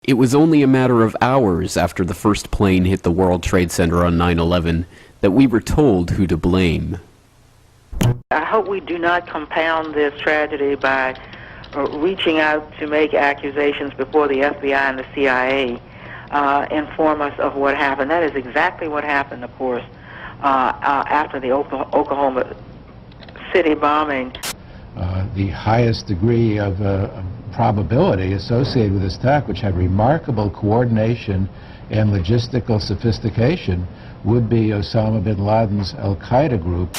It was only a matter of hours after the first plane hit the World Trade Center on 9/11 that we were told who to blame. I hope we do not compound this tragedy by reaching out to make accusations before the FBI and the CIA inform us of what happened. That is exactly what happened, of course, after the Oklahoma City bombing. The highest degree of probability associated with this attack, which had remarkable coordination and logistical sophistication, would be Osama bin Laden's Al-Qaeda group.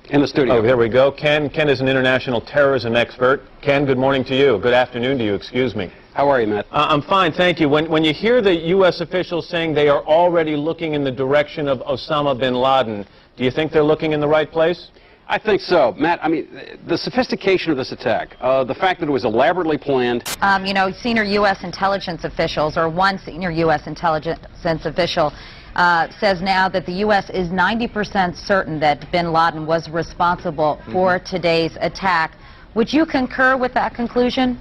In the studio. Oh, here we go. Ken is an international terrorism expert. Ken, good morning to you. Good afternoon to you, excuse me. How are you, Matt? I'm fine, thank you. When you hear the U.S. officials saying they are already looking in the direction of Osama bin Laden, do you think they're looking in the right place? I think so. Matt, I mean, the sophistication of this attack, the fact that it was elaborately planned. You know, senior U.S. intelligence officials, or one senior U.S. intelligence official, says now that the U.S. is 90% certain that bin Laden was responsible for today's attack. Would you concur with that conclusion?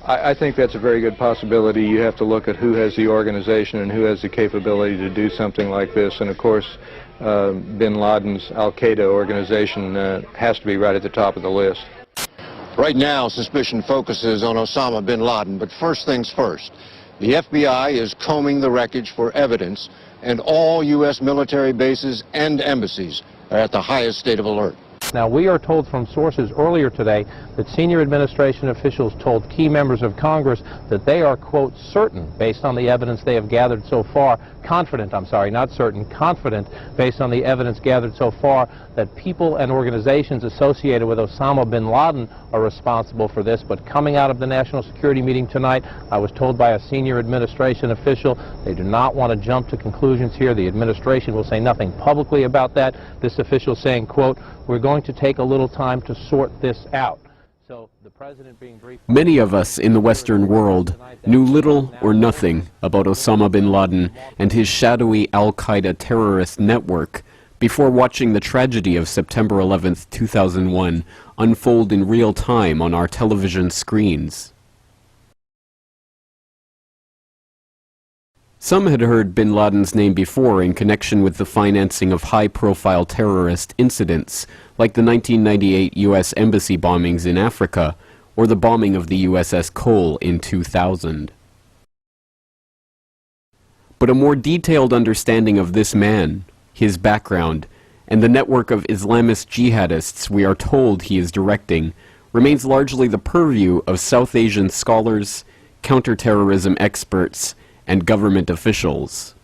I think that's a very good possibility. You have to look at who has the organization and who has the capability to do something like this. And of course, bin Laden's Al-Qaeda organization has to be right at the top of the list. Right now, suspicion focuses on Osama bin Laden, but first things first. The FBI is combing the wreckage for evidence, and all U.S. military bases and embassies are at the highest state of alert. Now, we are told from sources earlier today that senior administration officials told key members of Congress that they are, quote, certain, based on the evidence they have gathered so far, confident, I'm sorry, not certain, confident, based on the evidence gathered so far, that people and organizations associated with Osama bin Laden are responsible for this. But coming out of the National Security meeting tonight, I was told by a senior administration official they do not want to jump to conclusions here. The administration will say nothing publicly about that. This official saying, quote, we're going to take a little time to sort this out. So the president being briefed. Many of us in the Western world knew little or nothing about Osama bin Laden and his shadowy Al-Qaeda terrorist network before watching the tragedy of September 11th, 2001 unfold in real time on our television screens. Some had heard bin Laden's name before in connection with the financing of high-profile terrorist incidents, like the 1998 U.S. Embassy bombings in Africa, or the bombing of the USS Cole in 2000. But a more detailed understanding of this man, his background, and the network of Islamist jihadists we are told he is directing, remains largely the purview of South Asian scholars, counterterrorism experts, and government officials.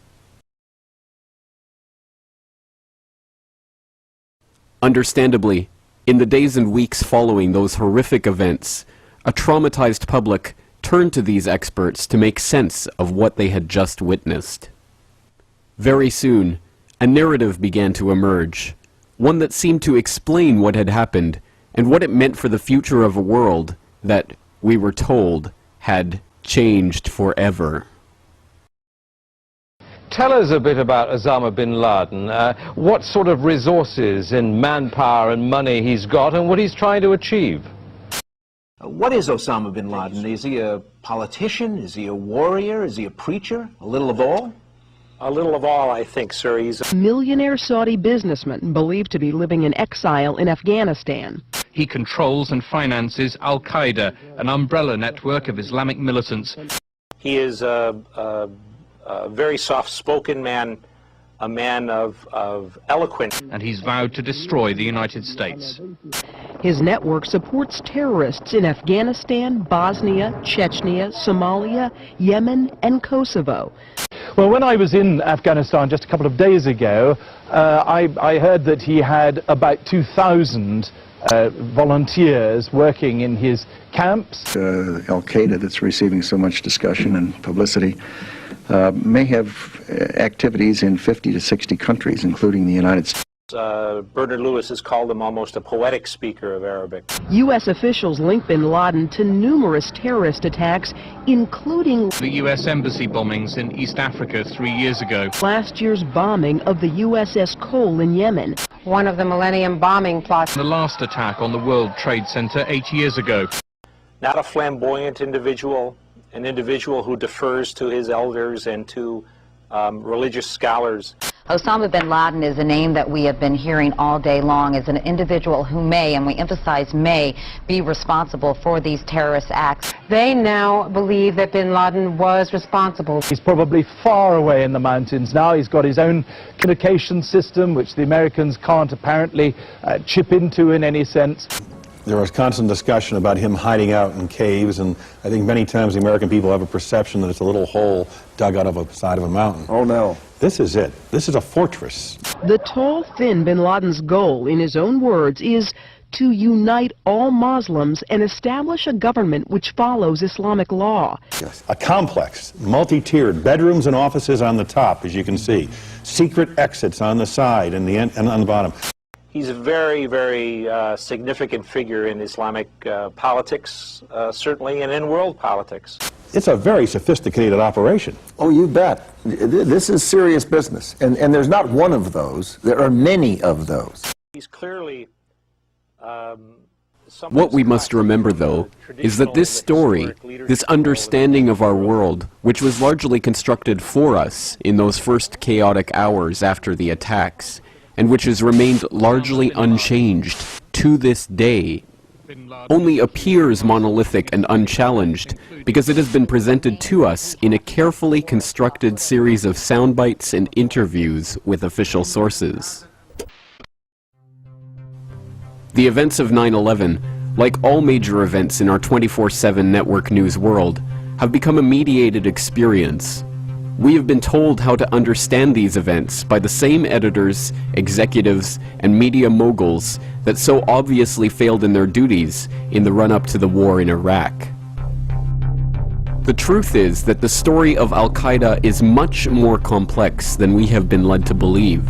Understandably, in the days and weeks following those horrific events, a traumatized public turned to these experts to make sense of what they had just witnessed. Very soon, a narrative began to emerge, one that seemed to explain what had happened and what it meant for the future of a world that, we were told, had changed forever. Tell us a bit about Osama bin Laden, what sort of resources and manpower and money he's got and what he's trying to achieve. What is Osama bin Laden? Is he a politician? Is he a warrior? Is he a preacher? A little of all? A little of all, I think, sir. He's a millionaire Saudi businessman believed to be living in exile in Afghanistan. He controls and finances Al-Qaeda, an umbrella network of Islamic militants. He is a very soft-spoken man, a man of eloquence. And he's vowed to destroy the United States. His network supports terrorists in Afghanistan, Bosnia, Chechnya, Somalia, Yemen, and Kosovo. Well, when I was in Afghanistan just a couple of days ago, I heard that he had about 2,000 volunteers working in his camps. Al-Qaeda, that's receiving so much discussion and publicity, may have activities in 50 to 60 countries, including the United States. Bernard Lewis has called him almost a poetic speaker of Arabic. U.S. officials link bin Laden to numerous terrorist attacks, including the U.S. Embassy bombings in East Africa 3 years ago. Last year's bombing of the USS Cole in Yemen. One of the Millennium bombing plots. The last attack on the World Trade Center 8 years ago. Not a flamboyant individual, an individual who defers to his elders and to religious scholars. Osama bin Laden is a name that we have been hearing all day long as an individual who may, and we emphasize may, be responsible for these terrorist acts. They now believe that bin Laden was responsible. He's probably far away in the mountains now. He's got his own communication system, which the Americans can't apparently chip into in any sense. There was constant discussion about him hiding out in caves, and I think many times the American people have a perception that it's a little hole dug out of the side of a mountain. Oh, no. This is it. This is a fortress. The tall, thin bin Laden's goal, in his own words, is to unite all Muslims and establish a government which follows Islamic law. Yes. A complex, multi-tiered, bedrooms and offices on the top, as you can see. Secret exits on the side and on the bottom. He's a very, very significant figure in Islamic politics, certainly, and in world politics. It's a very sophisticated operation. Oh, you bet. This is serious business. And there's not one of those. There are many of those. He's clearly... What we must remember, though, is that this story, this understanding of our world, which was largely constructed for us in those first chaotic hours after the attacks, and which has remained largely unchanged to this day, only appears monolithic and unchallenged because it has been presented to us in a carefully constructed series of sound bites and interviews with official sources. The events of 9/11, like all major events in our 24/7 network news world, have become a mediated experience. We have been told how to understand these events by the same editors, executives, and media moguls that so obviously failed in their duties in the run-up to the war in Iraq. The truth is that the story of Al-Qaeda is much more complex than we have been led to believe.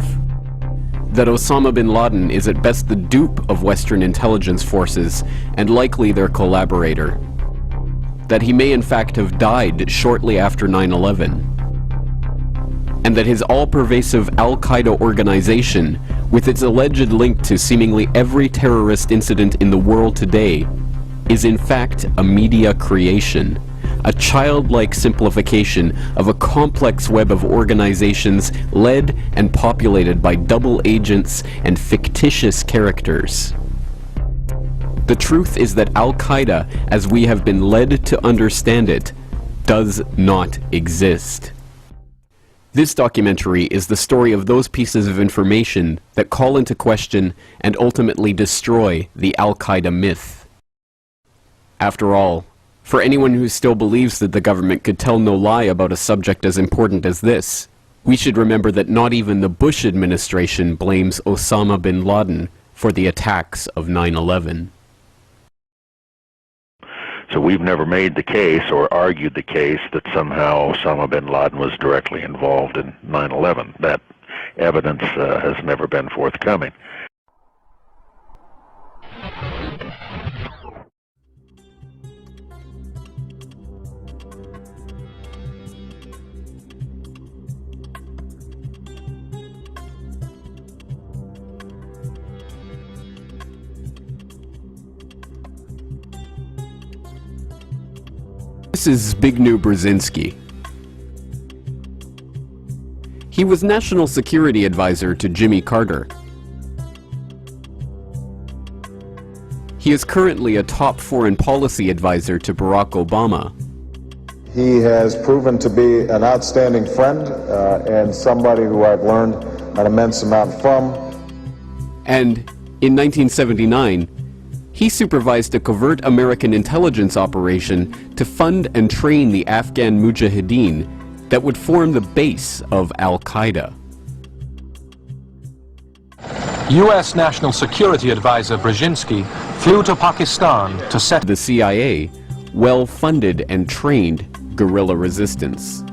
That Osama bin Laden is at best the dupe of Western intelligence forces and likely their collaborator. That he may in fact have died shortly after 9/11. And that his all-pervasive Al-Qaeda organization, with its alleged link to seemingly every terrorist incident in the world today, is in fact a media creation, a childlike simplification of a complex web of organizations led and populated by double agents and fictitious characters. The truth is that Al-Qaeda, as we have been led to understand it, does not exist. This documentary is the story of those pieces of information that call into question and ultimately destroy the Al-Qaeda myth. After all, for anyone who still believes that the government could tell no lie about a subject as important as this, we should remember that not even the Bush administration blames Osama bin Laden for the attacks of 9/11. So we've never made the case or argued the case that somehow Osama bin Laden was directly involved in 9/11. That evidence has never been forthcoming. This is Zbigniew Brzezinski. He was National Security Advisor to Jimmy Carter. He is currently a top foreign policy advisor to Barack Obama. He has proven to be an outstanding friend and somebody who I've learned an immense amount from. And in 1979, he supervised a covert American intelligence operation to fund and train the Afghan Mujahideen that would form the base of Al-Qaeda. U.S. National Security Advisor Brzezinski flew to Pakistan to set the CIA well-funded and trained guerrilla resistance.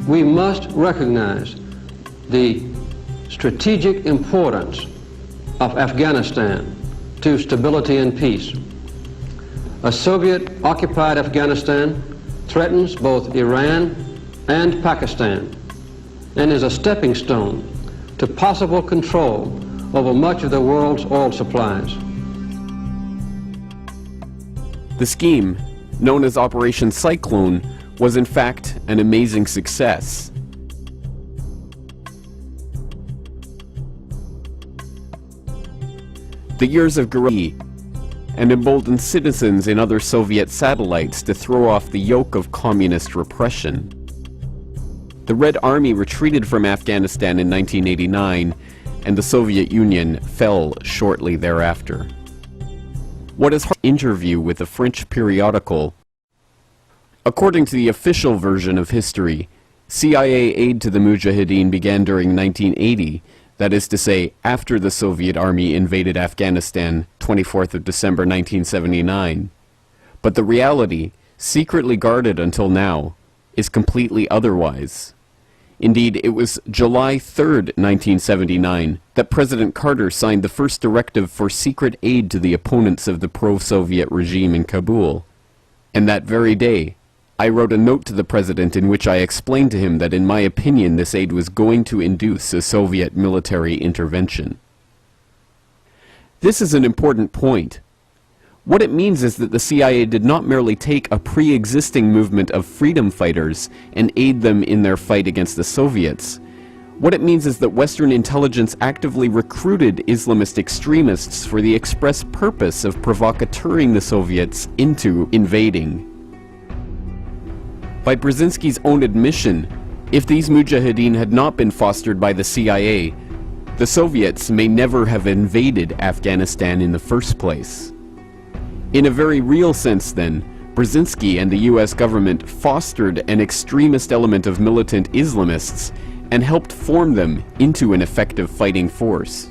We must recognize the strategic importance of Afghanistan to stability and peace. A Soviet-occupied Afghanistan threatens both Iran and Pakistan and is a stepping stone to possible control over much of the world's oil supplies. The scheme, known as Operation Cyclone, was in fact an amazing success. The years of guerrilla and emboldened citizens in other Soviet satellites to throw off the yoke of communist repression. The Red Army retreated from Afghanistan in 1989, and the Soviet Union fell shortly thereafter. What is an interview with a French periodical? According to the official version of history, CIA aid to the Mujahideen began during 1980, that is to say, after the Soviet Army invaded Afghanistan, 24th of December 1979. But the reality, secretly guarded until now, is completely otherwise. Indeed, it was July 3rd, 1979, that President Carter signed the first directive for secret aid to the opponents of the pro-Soviet regime in Kabul. And that very day, I wrote a note to the President in which I explained to him that in my opinion this aid was going to induce a Soviet military intervention. This is an important point. What it means is that the CIA did not merely take a pre-existing movement of freedom fighters and aid them in their fight against the Soviets. What it means is that Western intelligence actively recruited Islamist extremists for the express purpose of provocateuring the Soviets into invading. By Brzezinski's own admission, if these mujahideen had not been fostered by the CIA, the Soviets may never have invaded Afghanistan in the first place. In a very real sense then, Brzezinski and the US government fostered an extremist element of militant Islamists and helped form them into an effective fighting force.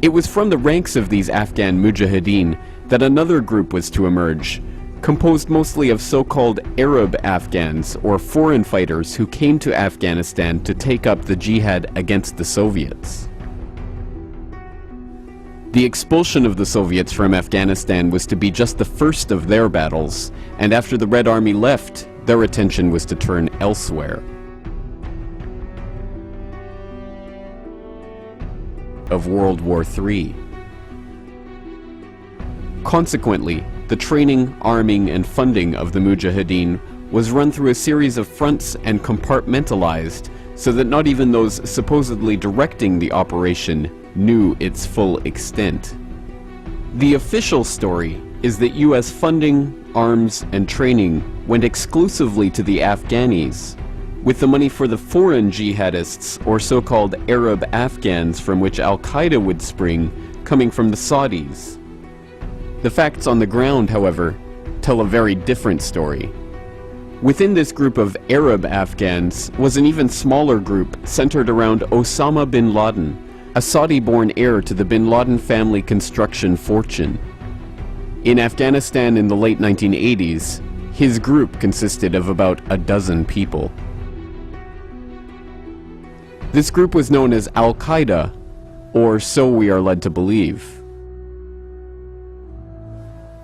It was from the ranks of these Afghan mujahideen that another group was to emerge, composed mostly of so-called Arab Afghans or foreign fighters who came to Afghanistan to take up the jihad against the Soviets. The expulsion of the Soviets from Afghanistan was to be just the first of their battles, and after the Red Army left, their attention was to turn elsewhere. Of World War III. Consequently, the training, arming, and funding of the Mujahideen was run through a series of fronts and compartmentalized, so that not even those supposedly directing the operation knew its full extent. The official story is that US funding, arms, and training went exclusively to the Afghanis, with the money for the foreign jihadists, or so-called Arab Afghans from which Al-Qaeda would spring, coming from the Saudis. The facts on the ground, however, tell a very different story. Within this group of Arab Afghans was an even smaller group centered around Osama bin Laden, a Saudi-born heir to the bin Laden family construction fortune. In Afghanistan in the late 1980s, his group consisted of about a dozen people. This group was known as Al-Qaeda, or so we are led to believe.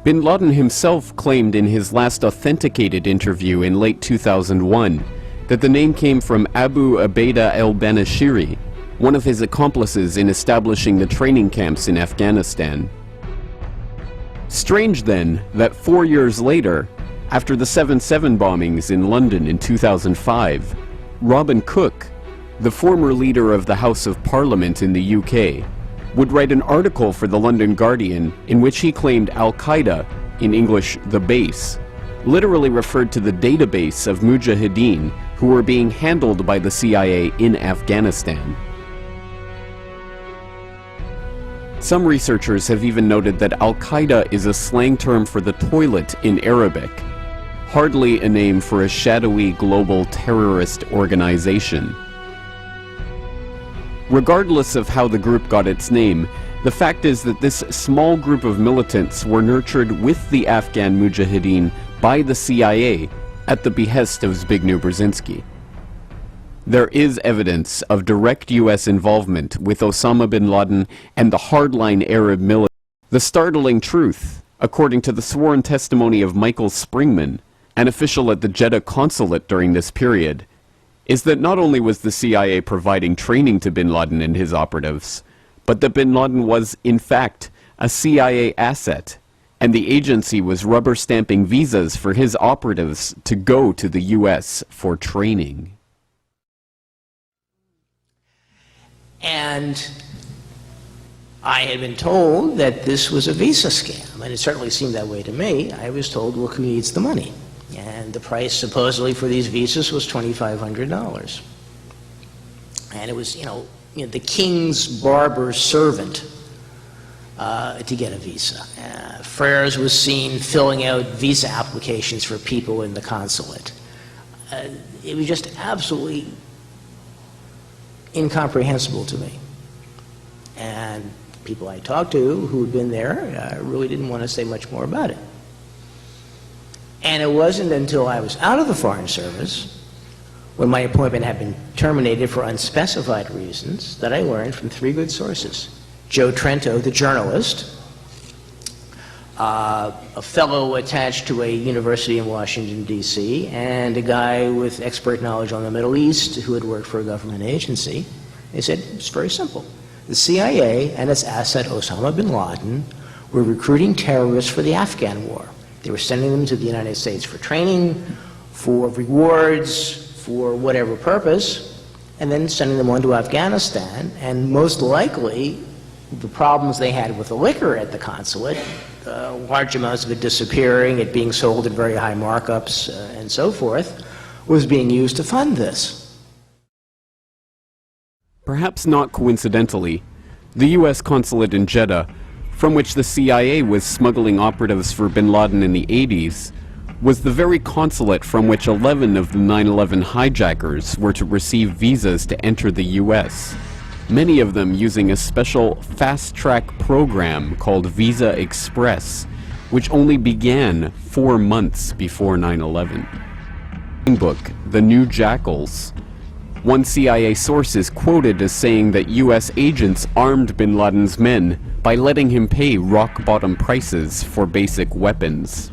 Bin Laden himself claimed in his last authenticated interview in late 2001 that the name came from Abu Ubaidah al-Banashiri, one of his accomplices in establishing the training camps in Afghanistan. Strange then that 4 years later, after the 7/7 bombings in London in 2005, Robin Cook, the former leader of the House of Parliament in the UK, would write an article for the London Guardian in which he claimed Al-Qaeda, in English the base, literally referred to the database of mujahideen who were being handled by the CIA in Afghanistan. Some researchers have even noted that Al-Qaeda is a slang term for the toilet in Arabic, hardly a name for a shadowy global terrorist organization. Regardless of how the group got its name, the fact is that this small group of militants were nurtured with the Afghan Mujahideen by the CIA at the behest of Zbigniew Brzezinski. There is evidence of direct US involvement with Osama bin Laden and the hardline Arab military. The startling truth, according to the sworn testimony of Michael Springman, an official at the Jeddah consulate during this period, is that not only was the CIA providing training to bin Laden and his operatives, but that bin Laden was, in fact, a CIA asset, and the agency was rubber stamping visas for his operatives to go to the U.S. for training. And I had been told that this was a visa scam, and it certainly seemed that way to me. I was told, look who needs the money. And the price supposedly for these visas was $2,500. And it was, the king's barber's servant to get a visa. Freres was seen filling out visa applications for people in the consulate. It was just absolutely incomprehensible to me. And people I talked to who had been there really didn't want to say much more about it. And it wasn't until I was out of the Foreign Service, when my appointment had been terminated for unspecified reasons, that I learned from three good sources. Joe Trento, the journalist, a fellow attached to a university in Washington, D.C., and a guy with expert knowledge on the Middle East who had worked for a government agency. They said, it's very simple. The CIA and its asset Osama bin Laden were recruiting terrorists for the Afghan war. They were sending them to the United States for training, for rewards, for whatever purpose, and then sending them on to Afghanistan. And most likely, the problems they had with the liquor at the consulate, large amounts of it disappearing, it being sold at very high markups, and so forth, was being used to fund this. Perhaps not coincidentally, the U.S. consulate in Jeddah, from which the CIA was smuggling operatives for bin Laden in the 80s, was the very consulate from which 11 of the 9/11 hijackers were to receive visas to enter the U.S., many of them using a special fast-track program called Visa Express, which only began 4 months before 9/11. Book, The New Jackals. One CIA source is quoted as saying that U.S. agents armed bin Laden's men by letting him pay rock-bottom prices for basic weapons.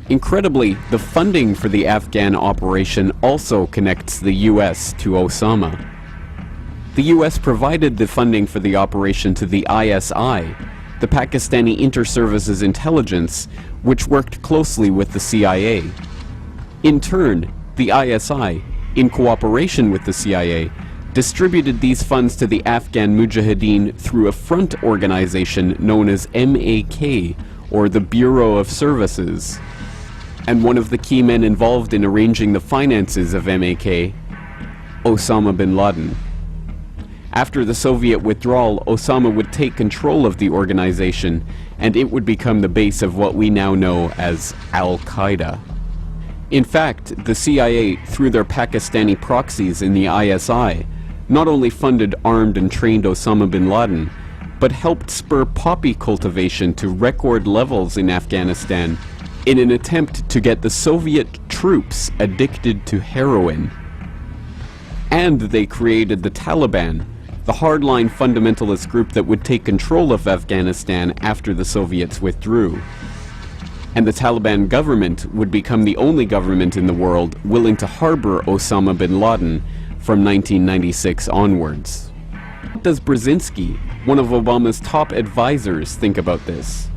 Incredibly, the funding for the Afghan operation also connects the U.S. to Osama. The U.S. provided the funding for the operation to the ISI, the Pakistani Inter-Services Intelligence, which worked closely with the CIA. In turn, the ISI, in cooperation with the CIA, distributed these funds to the Afghan Mujahideen through a front organization known as MAK, or the Bureau of Services. And one of the key men involved in arranging the finances of MAK, Osama bin Laden. After the Soviet withdrawal, Osama would take control of the organization, and it would become the base of what we now know as Al-Qaeda. In fact, the CIA, through their Pakistani proxies in the ISI, not only funded armed and trained Osama bin Laden, but helped spur poppy cultivation to record levels in Afghanistan in an attempt to get the Soviet troops addicted to heroin. And they created the Taliban, the hardline fundamentalist group that would take control of Afghanistan after the Soviets withdrew. And the Taliban government would become the only government in the world willing to harbor Osama bin Laden from 1996 onwards. What does Brzezinski, one of Obama's top advisors, think about this?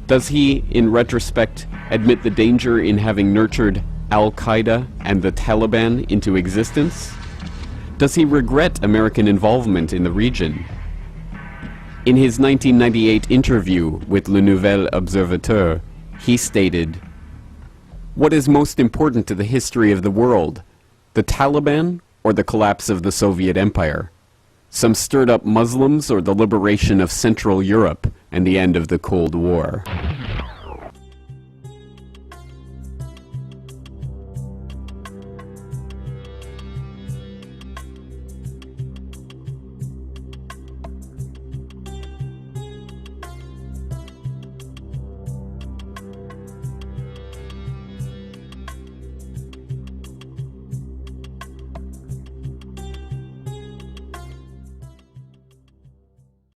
Does he, in retrospect, admit the danger in having nurtured Al-Qaeda and the Taliban into existence? Does he regret American involvement in the region? In his 1998 interview with Le Nouvel Observateur, he stated, "What is most important to the history of the world, the Taliban or the collapse of the Soviet Empire? Some stirred up Muslims or the liberation of Central Europe and the end of the Cold War?"